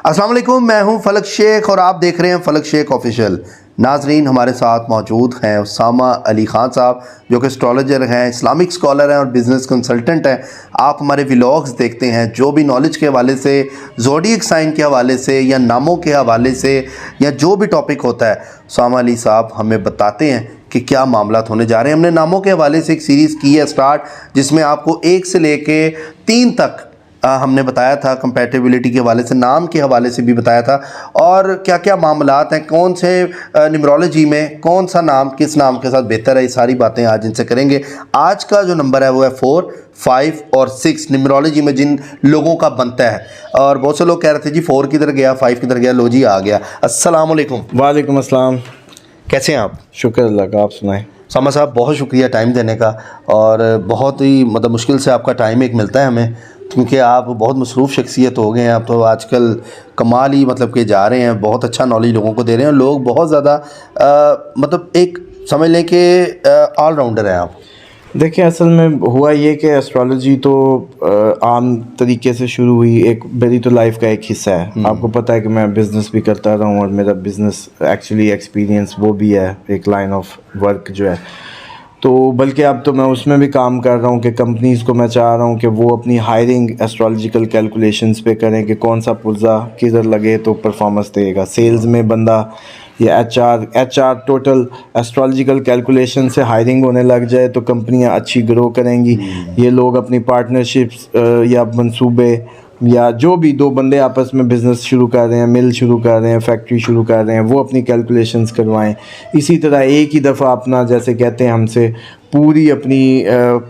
अस्सलाम वालेकुम, मैं हूं फलक शेख और आप देख रहे हैं फलक शेख ऑफिशियल। नाजरीन, हमारे साथ मौजूद हैं उसामा अली ख़ान साहब, जो कि एस्ट्रोलॉजर हैं, इस्लामिक स्कॉलर हैं और बिज़नेस कंसल्टेंट हैं। आप हमारे व्लॉग्स देखते हैं, जो भी नॉलेज के हवाले से, ज़ोडिएक साइन के हवाले से या नामों के हवाले से या जो भी टॉपिक होता है, उसामा अली साहब हमें बताते हैं कि क्या मामलात होने जा रहे हैं। हमने नामों के हवाले से एक सीरीज़ की है स्टार्ट, जिसमें आपको 1 से लेके 3 तक हमने बताया था। कंपैटिबिलिटी के हवाले से, नाम के हवाले से भी बताया था, और क्या क्या मामलात हैं, कौन से न्यूमरोलॉजी में कौन सा नाम किस नाम के साथ बेहतर है, ये सारी बातें आज इनसे करेंगे। आज का जो नंबर है वो है 4, 5 और 6 न्यूमरोलॉजी में जिन लोगों का बनता है। और बहुत से लोग कह रहे थे जी 4 किधर गया, 5 किधर गया, लो जी आ गया। अस्सलाम वालेकुम। वालेकुम अस्सलाम। कैसे हैं आप? शुक्र अल्लाह का, आप सुनाएं। सामा साहब, बहुत शुक्रिया टाइम देने का, और बहुत ही मतलब मुश्किल से आपका टाइम एक मिलता है हमें, क्योंकि आप बहुत मसरूफ़ शख्सियत हो गए हैं। आप तो आजकल कमाल ही मतलब के जा रहे हैं, बहुत अच्छा नॉलेज लोगों को दे रहे हैं। लोग बहुत ज़्यादा मतलब एक समझ लें कि ऑलराउंडर हैं आप। देखिए, असल में हुआ ये कि एस्ट्रोलॉजी तो आम तरीके से शुरू हुई, एक मेरी तो लाइफ का एक हिस्सा है। आपको पता है कि मैं बिज़नेस भी करता रहा हूँ और मेरा बिज़नेस एक्चुअली एक्सपीरियंस वो भी है, एक लाइन ऑफ वर्क जो है। तो बल्कि अब तो मैं उसमें भी काम कर रहा हूँ कि कंपनीज़ को मैं चाह रहा हूँ कि वो अपनी हायरिंग एस्ट्रोलॉजिकल कैलकुलेशंस पे करें कि कौन सा पुर्जा किधर लगे तो परफॉर्मेंस देगा। सेल्स में बंदा या एचआर टोटल एस्ट्रोलॉजिकल कैलकुलेशन से हायरिंग होने लग जाए तो कंपनियां अच्छी ग्रो करेंगी। ये लोग अपनी पार्टनरशिप्स या मंसूबे या जो भी दो बंदे आपस में बिज़नेस शुरू कर रहे हैं, मिल शुरू कर रहे हैं, फैक्ट्री शुरू कर रहे हैं, वो अपनी कैलकुलेशंस करवाएं। इसी तरह एक ही दफ़ा अपना, जैसे कहते हैं, हमसे पूरी अपनी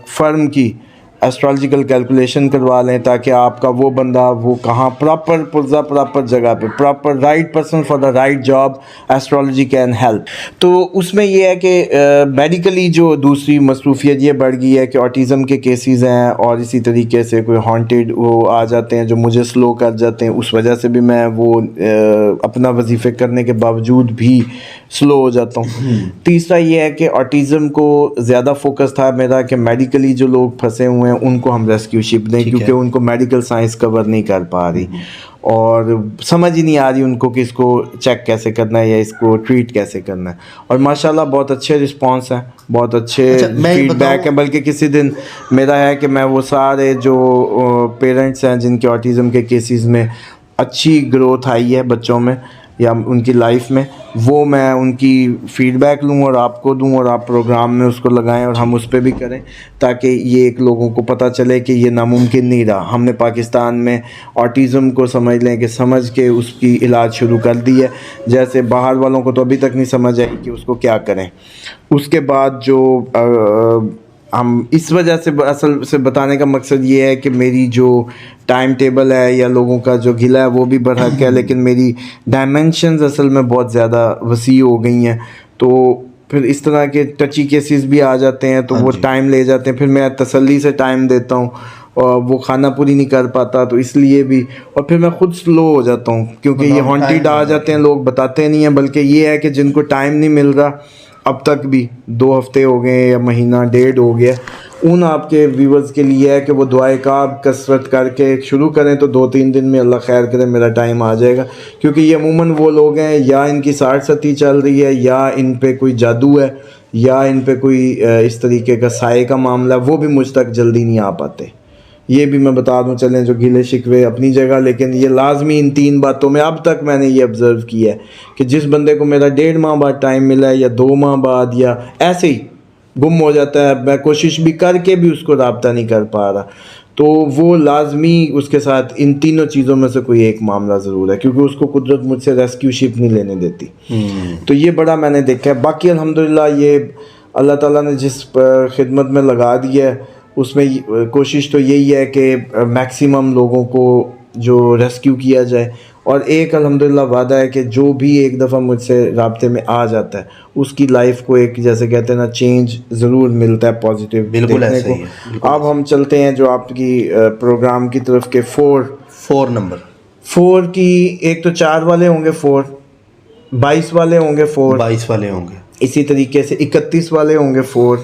फर्म की एस्ट्रोलॉजिकल कैलकुलेशन करवा लें, ताकि आपका वो बंदा वो कहाँ प्रॉपर पुर्जा प्रॉपर जगह पे proper right person for the right job astrology can help. तो उसमें ये है कि मेडिकली जो दूसरी मसरूफियत ये बढ़ गई है कि ऑटिज़म के केसेस हैं, और इसी तरीके से कोई हॉन्टेड वो आ जाते हैं जो मुझे स्लो कर जाते हैं। उस वजह से भी मैं वो अपना वजीफ़े करने के बावजूद भी स्लो हो जाता हूँ। तीसरा ये है कि ऑटिज़म को ज़्यादा फोकस था मेरा कि मेडिकली जो लोग फंसे हुए हैं उनको हम रेस्क्यू शिप दें, क्योंकि उनको मेडिकल साइंस कवर नहीं कर पा रही और समझ ही नहीं आ रही उनको कि इसको चेक कैसे करना है या इसको ट्रीट कैसे करना है। और माशाल्लाह बहुत अच्छे रिस्पांस हैं, बहुत अच्छे फीडबैक है। बल्कि किसी दिन मेरा है कि मैं वो सारे जो पेरेंट्स हैं जिनके ऑटिज़म के केसेस में अच्छी ग्रोथ आई है बच्चों में या उनकी लाइफ में, वो मैं उनकी फ़ीडबैक लूँ और आपको दूँ और आप प्रोग्राम में उसको लगाएं और हम उस पर भी करें, ताकि ये एक लोगों को पता चले कि ये नामुमकिन नहीं रहा। हमने पाकिस्तान में ऑटिज़म को समझ लें कि समझ के उसकी इलाज शुरू कर दी है, जैसे बाहर वालों को तो अभी तक नहीं समझ आई कि उसको क्या करें। उसके बाद जो हम इस वजह से असल से बताने का मकसद ये है कि मेरी जो टाइम टेबल है या लोगों का जो गिला है वो भी बरहक है, लेकिन मेरी डायमेंशंस असल में बहुत ज़्यादा वसी हो गई हैं। तो फिर इस तरह के टची केसेस भी आ जाते हैं तो वो टाइम ले जाते हैं। फिर मैं तसल्ली से टाइम देता हूँ और वो खाना पूरी नहीं कर पाता, तो इसलिए भी। और फिर मैं खुद स्लो हो जाता हूँ क्योंकि ये हॉन्टेड आ जाते हैं, लोग बताते नहीं हैं। बल्कि ये है कि जिनको टाइम नहीं मिल रहा, अब तक भी 2 हफ्ते हो गए या महीना डेढ़ हो गया, उन आपके व्यूवर्स के लिए है कि वो दुआए काब कसरत करके शुरू करें तो 2-3 दिन में अल्लाह खैर करे मेरा टाइम आ जाएगा। क्योंकि ये अमूमन वो लोग हैं या इनकी 60-70 चल रही है, या इन पे कोई जादू है, या इन पे कोई इस तरीके का साए का मामला, वो भी मुझ तक जल्दी नहीं आ पाते। ये भी मैं बता दूं, चलें, जो गिले शिकवे अपनी जगह, लेकिन ये लाजमी इन 3 बातों में अब तक मैंने ये ऑब्ज़र्व किया है कि जिस बंदे को मेरा 1.5 माह बाद टाइम मिला है या 2 माह बाद या ऐसे ही गुम हो जाता है, मैं कोशिश भी करके भी उसको राब्ता नहीं कर पा रहा, तो वो लाजमी उसके साथ इन तीनों चीज़ों में से कोई एक मामला ज़रूर है, क्योंकि उसको कुदरत मुझसे रेस्क्यू शिप नहीं लेने देती। तो ये बड़ा मैंने देखा है। बाकी अल्हम्दुलिल्लाह ये अल्लाह ताला ने जिस खिदमत में लगा दिया है उसमें कोशिश तो यही है कि मैक्सिमम लोगों को जो रेस्क्यू किया जाए। और एक अल्हम्दुलिल्लाह वादा है कि जो भी एक दफ़ा मुझसे राब्ते में आ जाता है उसकी लाइफ को एक, जैसे कहते हैं ना, चेंज ज़रूर मिलता है पॉजिटिव देखने को। अब हम चलते हैं जो आपकी प्रोग्राम की तरफ के 4 नंबर 4 की, एक तो 4 वाले होंगे 4, 22 वाले होंगे 4, 22 वाले होंगे इसी तरीके से 31 वाले होंगे 4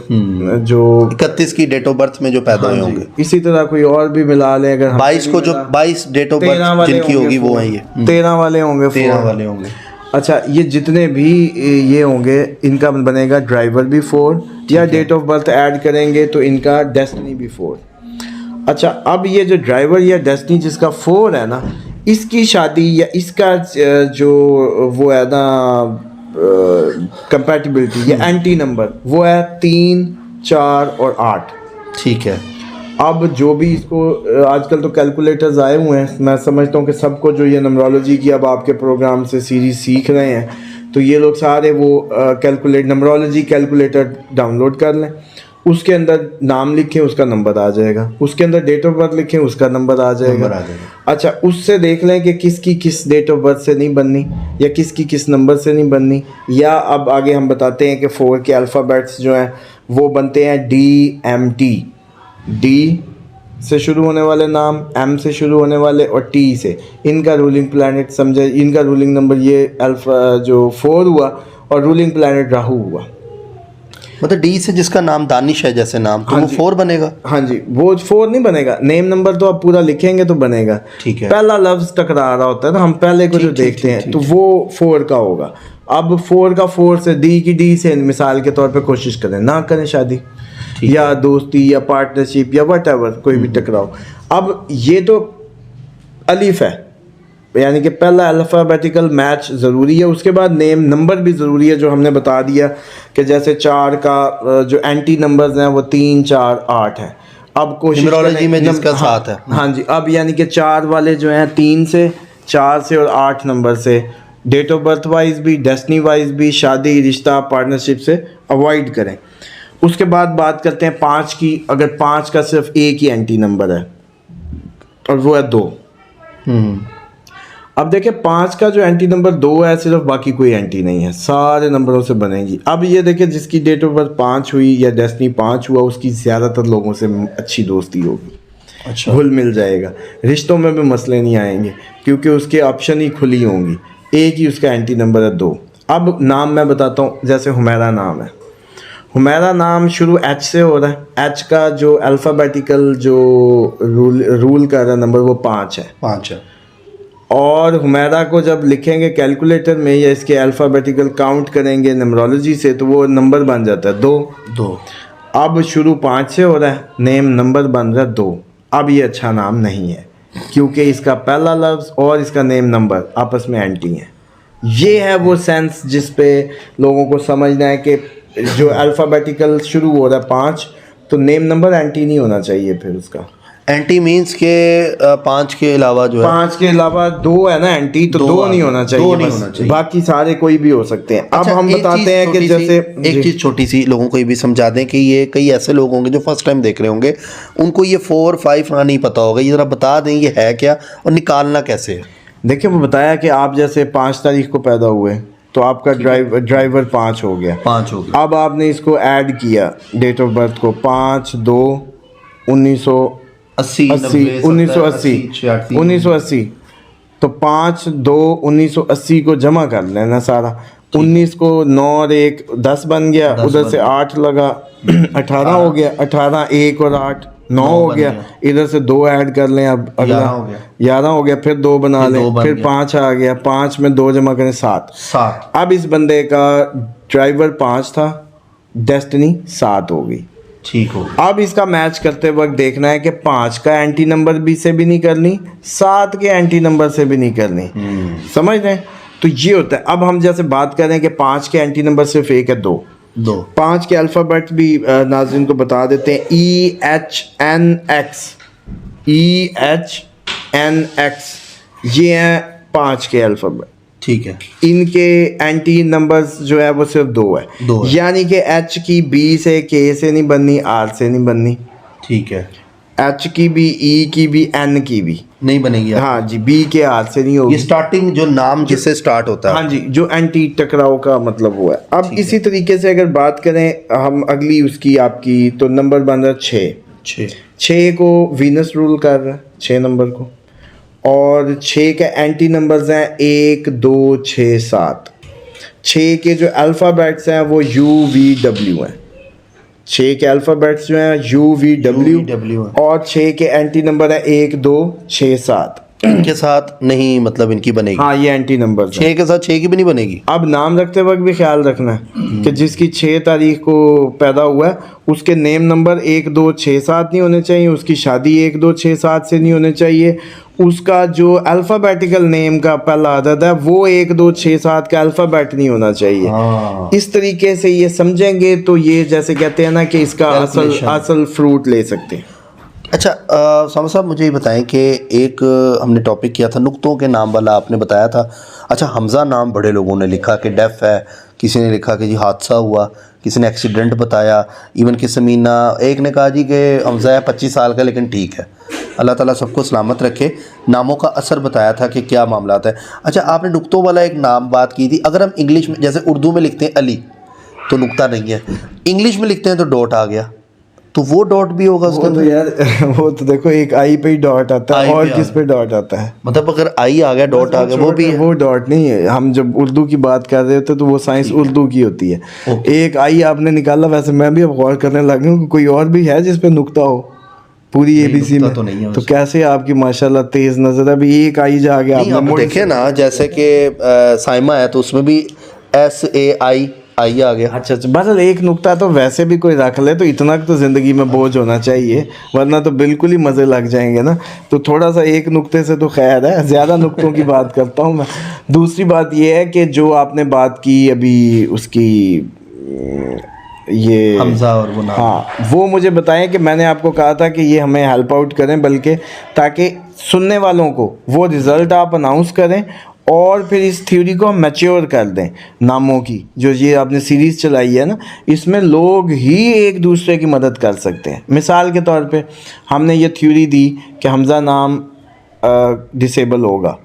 जो 31 की डेट ऑफ बर्थ में जो पैदा हुए होंगे। इसी तरह कोई और भी मिला लें, अगर 22 को जो 22 डेट ऑफ बर्थ जिनकी होगी वो हैं ये 13 वाले होंगे 13 वाले होंगे। अच्छा, ये जितने भी ये होंगे इनका बनेगा ड्राइवर भी 4 या डेट ऑफ बर्थ ऐड करेंगे तो इनका डेस्टिनी भी 4। अच्छा, अब ये जो ड्राइवर या डेस्टिनी जिसका 4 है ना, इसकी शादी या इसका जो वो है ना कंपैटिबिलिटी या एंटी नंबर वो है 3, 4 और 8। ठीक है। अब जो भी इसको आजकल तो कैलकुलेटर्स आए हुए हैं, मैं समझता हूँ कि सबको जो ये नंबरोलॉजी की अब आपके प्रोग्राम से सीरीज सीख रहे हैं तो ये लोग सारे वो नंबरोलॉजी कैलकुलेटर डाउनलोड कर लें, उसके अंदर नाम लिखें उसका नंबर आ जाएगा, उसके अंदर डेट ऑफ बर्थ लिखें उसका नंबर आ जाएगा। अच्छा, उससे देख लें कि किसकी किस डेट ऑफ बर्थ से नहीं बननी या किसकी किस नंबर से नहीं बननी। या अब आगे हम बताते हैं कि 4 के अल्फ़ाबेट्स जो हैं वो बनते हैं DMT, D से शुरू होने वाले नाम, M से शुरू होने वाले और T से। इनका रूलिंग प्लैनेट समझे, इनका रूलिंग नंबर ये अल्फ़ा जो 4 हुआ और रूलिंग प्लैनेट राहु हुआ। मतलब डी से जिसका नाम दानिश है जैसे नाम, तो वो 4 बनेगा। हाँ जी, वो 4 नहीं बनेगा, नेम नंबर तो आप पूरा लिखेंगे तो बनेगा। ठीक है। पहला लफ्ज टकरा रहा होता है ना, हम पहले को जो देखते हैं तो वो 4 का होगा। अब 4 का 4 से डी से मिसाल के तौर पे कोशिश करें, ना करें शादी या दोस्ती या पार्टनरशिप या व्हाटएवर कोई भी टकराओ। अब ये तो अलीफ है, यानी कि पहला अल्फ़ाबेटिकल मैच ज़रूरी है, उसके बाद नेम नंबर भी ज़रूरी है जो हमने बता दिया कि जैसे 4 का जो एंटी नंबर्स हैं वो 3, 4, 8 है। अब कोशिश न्यूमरोलॉजी में जिसका 7 है। हाँ जी, अब यानी कि 4 वाले जो हैं 3 से, 4 से और 8 नंबर से डेट ऑफ बर्थ वाइज भी, डेस्टिनी वाइज भी, शादी, रिश्ता, पार्टनरशिप से अवॉइड करें। उसके बाद बात करते हैं 5 की। अगर 5 का सिर्फ एक ही एंटी नंबर है और वो है 2। अब देखिए 5 का जो एंटी नंबर 2 है, सिर्फ, बाकी कोई एंटी नहीं है, सारे नंबरों से बनेगी। अब ये देखिए जिसकी डेट ऑफ बर्थ 5 हुई या डेस्टिनी 5 हुआ, उसकी ज़्यादातर लोगों से अच्छी दोस्ती होगी। अच्छा। घुल मिल जाएगा, रिश्तों में भी मसले नहीं आएंगे क्योंकि उसके ऑप्शन ही खुली होंगी। एक ही उसका एंटी नंबर है 2। अब नाम मैं बताता हूँ, जैसे हुमैरा नाम है, हुमैरा नाम शुरू H से हो रहा है। H का जो अल्फ़ाबेटिकल जो रूल कर रहा नंबर वो 5 है। 5 है। और हुमैरा को जब लिखेंगे कैलकुलेटर में या इसके अल्फ़ाबेटिकल काउंट करेंगे नंबरोलॉजी से तो वो नंबर बन जाता है 2। अब शुरू 5 से हो रहा है, नेम नंबर बन रहा है 2। अब ये अच्छा नाम नहीं है क्योंकि इसका पहला लफ्ज़ और इसका नेम नंबर आपस में एंटी है। ये है वो सेंस जिस पे लोगों को समझना है कि जो अल्फ़ाबेटिकल शुरू हो रहा है 5 तो नेम नंबर एंटी नहीं होना चाहिए। फिर उसका एंटी मीन्स के 5 के अलावा जो है 5 के अलावा 2 है ना एंटी, तो 2 नहीं होना चाहिए, 2 नहीं होना चाहिए, बाकी सारे कोई भी हो सकते हैं। अच्छा, अब हम बताते हैं कि जैसे एक चीज़ छोटी सी लोगों को ये भी समझा दें कि ये कई ऐसे लोग होंगे जो फर्स्ट टाइम देख रहे होंगे, उनको ये 4, 5 ना नहीं पता होगा, ये ज़रा बता दें ये है क्या और निकालना कैसे है। देखिए वो बताया कि आप जैसे 5 तारीख को पैदा हुए तो आपका ड्राइवर 5 हो गया। 5 हो गया। अब आपने इसको ऐड किया डेट ऑफ बर्थ को 5, 2, 1980 तो 5, 2, 1980 को जमा कर लेना सारा। 19 को 9 और 1 10 बन गया, उधर से 8 लगा 18 हो गया, 18 1 और 8 9 हो गया, इधर से 2 ऐड कर लें, अब अगला 11 हो गया, फिर 2 बना लें, फिर 5 आ गया, 5 में 2 जमा करें 7। अब इस बंदे का ड्राइवर 5 था, डेस्टिनी 7 हो गई। ठीक हो। अब इसका मैच करते वक्त देखना है कि 5 का एंटी नंबर भी से भी नहीं करनी, 7 के एंटी नंबर से भी नहीं करनी। समझ रहे हैं? तो ये होता है। अब हम जैसे बात करें कि 5 के एंटी नंबर सिर्फ एक है, 2। 5 के अल्फ़ाबेट भी नाज़रीन को बता देते हैं। EHNX ये हैं 5 के अल्फ़ाबेट। ठीक है। इनके एंटी नंबर्स जो है वो सिर्फ 2 है, यानी कि H की B से, K से नहीं बननी, R से नहीं बननी। ठीक है। H की भी, E की भी, N की भी नहीं बनेगी। हाँ जी, B के R से नहीं होगी। ये स्टार्टिंग जो नाम जिससे स्टार्ट होता है, हाँ जी, जो एंटी टकराव का मतलब वो है। अब इसी तरीके से अगर बात करें हम अगली उसकी आपकी, तो नंबर बन रहा है 6 को वीनस रूल कर रहा है 6 नंबर को, और 6 के एंटी नंबर्स हैं 1, 2, 6, 7। 6 के जो अल्फ़ाबेट्स हैं वो UVW हैं। 6 के अल्फ़ाबेट्स जो हैं UVW और 6 के एंटी नंबर है 1 2 6 7। इनके साथ नहीं मतलब इनकी बनेगी। हाँ ये एंटी नंबर 6 के साथ 6 की भी नहीं बनेगी। अब नाम रखते वक्त भी ख्याल रखना है कि जिसकी 6 तारीख को पैदा हुआ है उसके नेम नंबर 1 2 6 7 नहीं होने चाहिए, उसकी शादी 1 2 6 7 से नहीं होने चाहिए, उसका जो अल्फ़ाबेटिकल नेम का पहला अदद है वो 1 2 6 7 का अल्फ़ाबेट नहीं होना चाहिए। हाँ। इस तरीके से ये समझेंगे तो ये जैसे कहते हैं ना कि इसका असल फ्रूट ले सकते हैं। अच्छा सामा साहब मुझे ये बताएं कि एक हमने टॉपिक किया था नुक्तों के नाम वाला, आपने बताया था। अच्छा हमज़ा नाम बड़े लोगों ने लिखा कि डेफ है, किसी ने लिखा कि जी हादसा हुआ, किसी ने एक्सीडेंट बताया, इवन कि समीना एक ने कहा जी कि हमज़ा है 25 साल का लेकिन ठीक है। अल्लाह ताला सबको सलामत रखे। नामों का असर बताया था कि क्या मामला है। अच्छा आपने नुक्तों वाला एक नाम बात की थी, अगर हम इंग्लिश में जैसे उर्दू में लिखते हैं अली तो नुक्ता नहीं है, इंग्लिश में लिखते हैं तो डॉट आ गया, तो वो डॉट भी होगा उसके तो यार वो तो देखो एक आई पे ही डॉट आता है और किस पे डॉट आता है, मतलब अगर आई आ गया डॉट आ गया वो भी है। वो डॉट नहीं है। हम जब उर्दू की बात कर रहे होते तो वो साइंस उर्दू की होती है। एक आई आपने निकाला, वैसे मैं भी अब गौर करने लगा हूँ कि कोई और भी है जिस पे नुक्ता हो पूरी ABC में, तो नहीं है तो कैसे आपकी माशाल्लाह तेज नजर है। अभी एक आई जा गया आपने देखे ना, जैसे कि साइमा है तो उसमें भी SAI आई आ गया। अच्छा बस एक नुक्ता तो वैसे भी कोई रख ले तो इतना तो ज़िंदगी में बोझ होना चाहिए, वरना तो बिल्कुल ही मज़े लग जाएंगे ना। तो थोड़ा सा एक नुक्ते से तो खैर है, ज़्यादा नुक्तों की बात करता हूँ मैं। दूसरी बात ये है कि जो आपने बात की अभी उसकी ये हमज़ा और वो नाम, हाँ वो मुझे बताएं कि मैंने आपको कहा था कि ये हमें हेल्प आउट करें, बल्कि ताकि सुनने वालों को वो रिज़ल्ट आप अनाउंस करें और फिर इस थ्योरी को हम मैच्योर कर दें। नामों की जो ये आपने सीरीज़ चलाई है ना, इसमें लोग ही एक दूसरे की मदद कर सकते हैं। मिसाल के तौर पे हमने ये थ्योरी दी कि हमज़ा नाम डिसेबल होगा,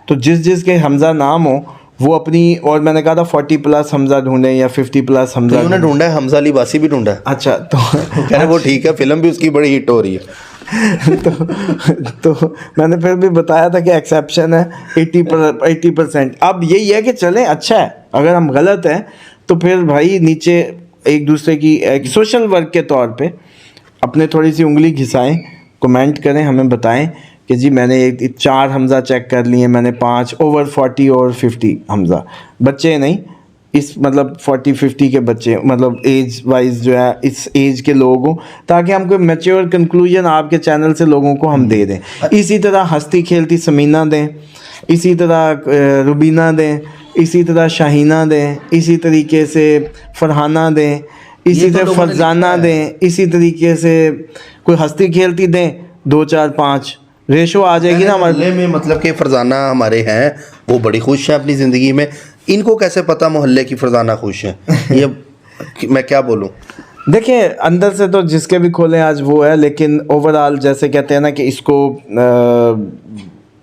तो जिस के हमज़ा नाम हो वो अपनी, और मैंने कहा था 40+ हमज़ा ढूंढें या 50+ हमज़ा उन्होंने ढूंढा है, हमज़ा लिबासी भी ढूंढा है। अच्छा तो कह रहे वो ठीक है, फिल्म भी उसकी बड़ी हिट हो रही है। तो मैंने फिर भी बताया था कि एक्सेप्शन है 80%। अब यही है कि चलें अच्छा है, अगर हम गलत हैं तो फिर भाई नीचे एक दूसरे की एक सोशल वर्क के तौर पे अपने थोड़ी सी उंगली घिसाएं, कमेंट करें, हमें बताएं कि जी मैंने 4 हमज़ा चेक कर लिए, मैंने 5 ओवर 40 और 50 हमज़ा, बच्चे नहीं इस मतलब 40-50 के बच्चे, मतलब एज वाइज जो है इस एज के लोग हों, ताकि हम कोई मैच्योर कंक्लूजन आपके चैनल से लोगों को हम दे दें। इसी तरह हंसती खेलती समीना दें, इसी तरह रुबीना दें, इसी तरह शाहीना दें, इसी तरीके से फरहाना दें, इसी तरह फरजाना दें, इसी तरीके से कोई हंसती खेलती दें, 2 4 5 रेशो आ जाएगी ना हमारे में। मतलब कि फरजाना हमारे हैं वो बड़ी खुश हैं अपनी ज़िंदगी में, इनको कैसे पता मोहल्ले की फरजाना खुश है? ये मैं क्या बोलूं। देखिए अंदर से तो जिसके भी खोलें आज वो है, लेकिन ओवरऑल जैसे कहते हैं ना कि इसको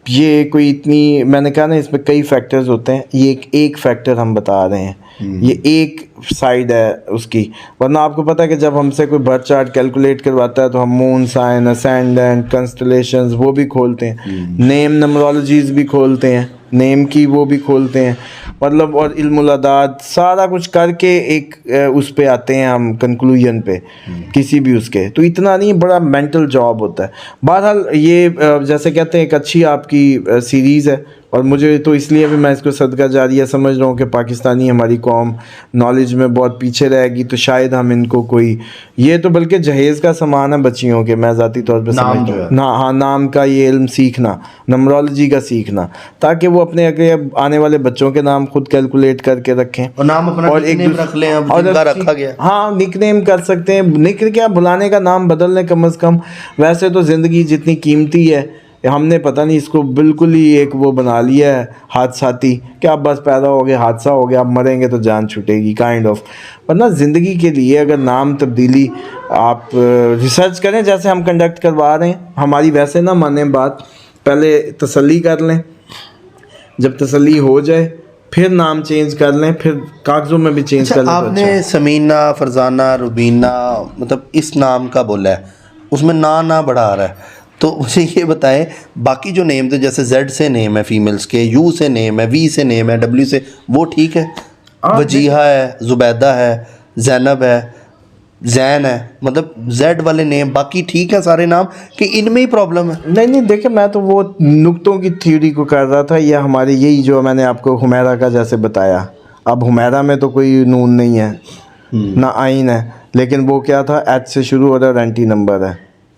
ये कोई इतनी, मैंने कहा ना इसमें कई फैक्टर्स होते हैं, ये एक फैक्टर हम बता रहे हैं, ये एक साइड है उसकी। वरना आपको पता है कि जब हमसे कोई बर्थ चार्ट कैलकुलेट करवाता है तो हम मून साइन, असेंडेंट, कंस्टलेशंस वो भी खोलते हैं, नेम नंबरोलॉजीज भी खोलते हैं, नेम की वो भी खोलते हैं, मतलब और इल्मुल अदाद सारा कुछ करके एक उस पे आते हैं हम कंक्लूजन पे किसी भी उसके। तो इतना नहीं, बड़ा मेंटल जॉब होता है। बहरहाल ये जैसे कहते हैं एक अच्छी आपकी सीरीज़ है, और मुझे तो इसलिए भी मैं इसको सदका जारिया समझ रहा हूँ कि पाकिस्तानी हमारी कौम नॉलेज में बहुत पीछे रहेगी, तो शायद हम इनको कोई, ये तो बल्कि जहेज़ का सामान है बच्चियों के, मैं ज़ाती तौर पे समझ रहा हूँ ना। हाँ नाम का ये इल्म सीखना, नंबरोलॉजी का सीखना, ताकि वो अपने अगले आने वाले बच्चों के नाम खुद कैलकुलेट करके रखें और नाम अपना और एक रख लें। अब जिनका रखा गया, हाँ निकनेम कर सकते हैं, निक क्या बुलाने का नाम बदल लें कम से कम। वैसे तो ज़िंदगी जितनी कीमती है, हमने पता नहीं इसको बिल्कुल ही एक वो बना लिया है हादसाती, कि आप बस पैदा हो गए हादसा हो गया, आप मरेंगे तो जान छूटेगी काइंड ऑफ। वरना ज़िंदगी के लिए अगर नाम तब्दीली आप रिसर्च करें जैसे हम कंडक्ट करवा रहे हैं, हमारी वैसे ना माने बात, पहले तसल्ली कर लें, जब तसल्ली हो जाए फिर नाम चेंज कर लें, फिर कागज़ों में भी चेंज कर लें। आपने समीना, फरजाना, रुबीना मतलब इस नाम का बोला है, उसमें ना बढ़ा आ रहा है, तो मुझे ये बताएं बाकी जो नेम थे, जैसे Z से नेम है फीमेल्स के, U से नेम है, V से नेम है, W से, वो ठीक है? वजीहा है, जुबैदा है, जैनब है, जैन है, मतलब जेड वाले नेम, बाकी ठीक है सारे नाम, कि इनमें ही प्रॉब्लम है? नहीं नहीं, देखिए मैं तो वो नुक्तों की थ्योरी को कर रहा था, या हमारे यही जो मैंने आपको हुमैरा का जैसे बताया, अब हुमैरा में तो कोई नून नहीं है ना आइन है, लेकिन वो क्या था, एच से शुरू हो रहा है, एंटी नंबर है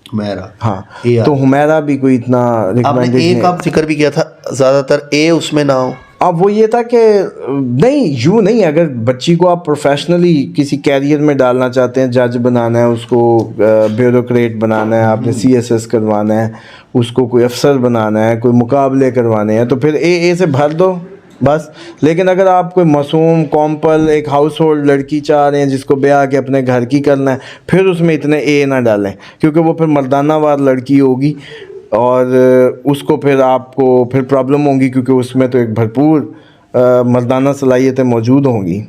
हुमैरा। हाँ, ए तो हुमैरा भी कोई इतना आपने रिकमेंडेड ए नहीं। का जिक्र भी किया था, ज़्यादातर ए उसमें ना हो। अब वो ये था कि नहीं, यूँ नहीं, अगर बच्ची को आप प्रोफेशनली किसी कैरियर में डालना चाहते हैं, जज बनाना है उसको, ब्यूरोक्रेट बनाना है, आपने CSS करवाना है, उसको कोई अफसर बनाना है, कोई मुकाबले करवाने हैं, तो फिर ए से भर दो बस। लेकिन अगर आप कोई मासूम कॉम्पल एक हाउस होल्ड लड़की चाह रहे हैं जिसको ब्याह के अपने घर की करना है, फिर उसमें इतने ए ना डालें, क्योंकि वो फिर मर्दानावार लड़की होगी और उसको फिर आपको फिर प्रॉब्लम होगी, क्योंकि उसमें तो एक भरपूर मर्दाना सलाहियतें मौजूद होंगी।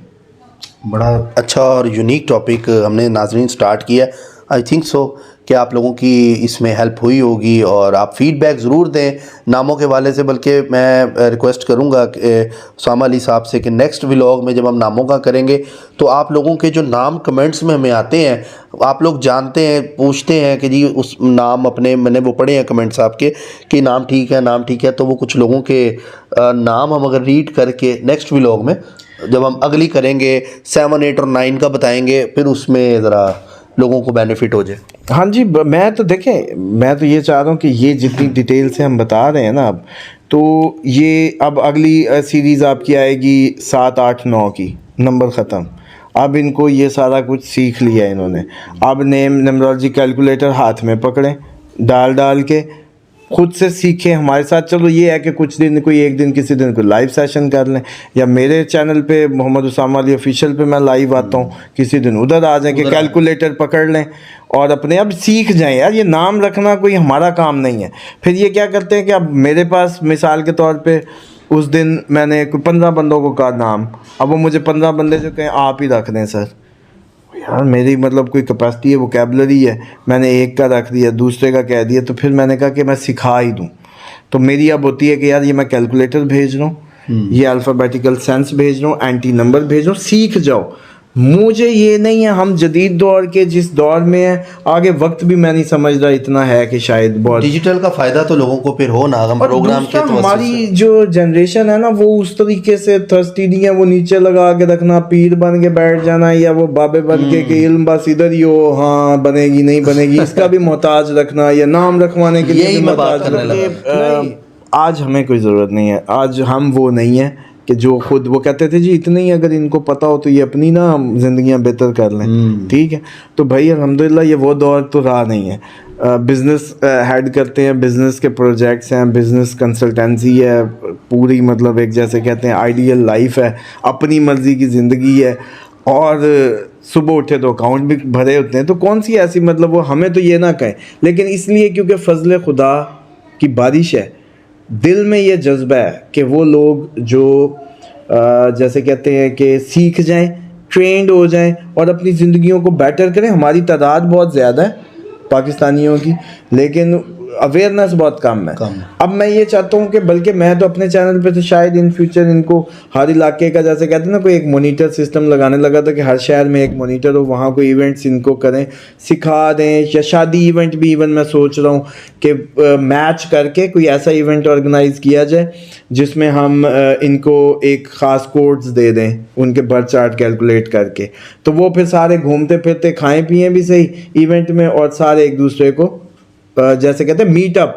बड़ा अच्छा और यूनिक टॉपिक हमने नाजरीन स्टार्ट किया। आई थिंक सो कि आप लोगों की इसमें हेल्प हुई होगी, और आप फीडबैक ज़रूर दें नामों के वाले से। बल्कि मैं रिक्वेस्ट करूंगा कि उसामा अली साहब से कि नेक्स्ट व्लॉग में जब हम नामों का करेंगे तो आप लोगों के जो नाम कमेंट्स में हमें आते हैं, आप लोग जानते हैं, पूछते हैं कि जी उस नाम अपने, मैंने वो पढ़े हैं कमेंट्स आपके कि नाम ठीक है, नाम ठीक है, तो वो कुछ लोगों के नाम हम अगर रीड करके नेक्स्ट व्लॉग में जब हम अगली करेंगे 7, 8 और 9 का बताएंगे, फिर उसमें ज़रा लोगों को बेनिफिट हो जाए। हाँ जी, मैं तो देखें, मैं तो ये चाह रहा हूँ कि ये जितनी डिटेल से हम बता रहे हैं ना अब, तो ये अब अगली सीरीज़ आपकी आएगी 7, 8, 9 की, नंबर ख़त्म। अब इनको ये सारा कुछ सीख लिया इन्होंने, अब न्यूमरोलॉजी कैलकुलेटर हाथ में पकड़ें, डाल के खुद से सीखें हमारे साथ। चलो ये है कि कुछ दिन, कोई एक दिन, किसी दिन कोई लाइव सेशन कर लें, या मेरे चैनल पे मोहम्मद उसामा अली ऑफिशियल पे मैं लाइव आता हूँ, किसी दिन उधर आ जाएं कि कैलकुलेटर पकड़ लें और अपने अब सीख जाएं। यार ये नाम रखना कोई हमारा काम नहीं है। फिर ये क्या करते हैं कि अब मेरे पास मिसाल के तौर पे उस दिन मैंने कोई 15 बंदों को कहा नाम, अब वो मुझे 15 बंदे जो कहें आप ही रख दें सर, यार मेरी मतलब कोई कैपेसिटी है, वोकैबुलरी है, मैंने एक का रख दिया, दूसरे का कह दिया, तो फिर मैंने कहा कि मैं सिखा ही दूँ। तो मेरी अब होती है कि यार ये मैं कैलकुलेटर भेज रहा हूँ, ये अल्फ़ाबेटिकल सेंस भेज रहा हूँ, एंटी नंबर भेज रहा हूँ, सीख जाओ। मुझे ये नहीं है, हम जदीद दौर के जिस दौर में है, आगे वक्त भी मैं नहीं समझ रहा इतना है कि शायद बहुत डिजिटल का फ़ायदा तो लोगों को फिर हो ना, हम प्रोग्राम के तो हमारी जो जनरेशन है ना वो उस तरीके से थर्स्टी नहीं है, वो नीचे लगा के रखना, पीर बन के बैठ जाना, या वो बाबे बन के कि इल्म बस इधर ही हो, हाँ बनेगी नहीं बनेगी, इसका भी मोहताज रखना, या नाम रखवाने के लिए मोहताज रखना। आज हमें कोई ज़रूरत नहीं है, आज हम वो नहीं है कि जो खुद वो कहते थे जी इतने ही अगर इनको पता हो तो ये अपनी ना ज़िंदगियां बेहतर कर लें। ठीक है, तो भाई अल्हम्दुलिल्लाह ये वो दौर तो रहा नहीं है। बिज़नेस हेड करते हैं, बिज़नेस के प्रोजेक्ट्स हैं, बिज़नेस कंसल्टेंसी है पूरी, मतलब एक जैसे कहते हैं आइडियल लाइफ है, अपनी मर्ज़ी की ज़िंदगी है, और सुबह उठे तो अकाउंट भी भरे होते हैं। तो कौन सी ऐसी, मतलब वो हमें तो ये ना कहें, लेकिन इसलिए क्योंकि फजल खुदा की बारिश है, दिल में ये जज्बा है कि वो लोग जो जैसे कहते हैं कि सीख जाएं, ट्रेंड हो जाएं और अपनी ज़िंदगियों को बेटर करें। हमारी तादाद बहुत ज़्यादा है पाकिस्तानियों की, लेकिन अवेयरनेस बहुत कम है। अब मैं ये चाहता हूँ कि बल्कि मैं तो अपने चैनल पे तो शायद इन फ्यूचर इनको हर इलाके का, जैसे कहते हैं ना, कोई एक मॉनिटर सिस्टम लगाने लगा था कि हर शहर में एक मॉनिटर हो, वहाँ कोई इवेंट्स इनको करें, सिखा दें, या शादी इवेंट भी इवन मैं सोच रहा हूँ कि मैच करके कोई ऐसा इवेंट ऑर्गेनाइज़ किया जाए जिसमें हम इनको एक ख़ास कोड्स दे दें, उनके बर्थ चार्ट कैलकुलेट करके, तो वो फिर सारे घूमते फिरते खाएँ पिएँ भी सही इवेंट में, और सारे एक दूसरे को जैसे कहते हैं मीटअप,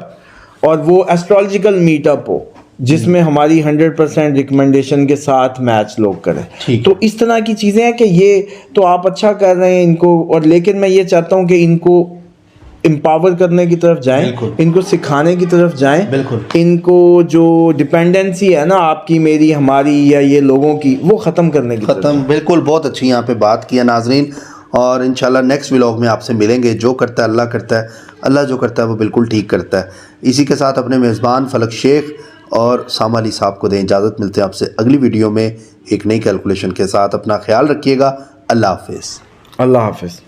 और वो एस्ट्रोलॉजिकल मीटअप हो जिसमें हमारी 100% रिकमेंडेशन के साथ मैच लोग करें। तो इस तरह की चीज़ें हैं कि ये तो आप अच्छा कर रहे हैं इनको, और लेकिन मैं ये चाहता हूँ कि इनको एम्पावर करने की तरफ जाएं, इनको सिखाने की तरफ जाएं, इनको जो डिपेंडेंसी है ना आपकी, मेरी, हमारी, या ये लोगों की, वो ख़त्म करने की ख़त्म। बिल्कुल, बहुत अच्छी यहाँ पे बात किया नाजरीन, और इंशाल्लाह नेक्स्ट व्लॉग में आपसे मिलेंगे। जो करता है अल्लाह करता है, अल्लाह जो करता है वो बिल्कुल ठीक करता है। इसी के साथ अपने मेज़बान फलक शेख और उसामा अली साहब को दें इजाज़त। मिलते हैं आपसे अगली वीडियो में एक नई कैलकुलेशन के साथ। अपना ख्याल रखिएगा। अल्लाह हाफिज़। अल्लाह हाफिज़।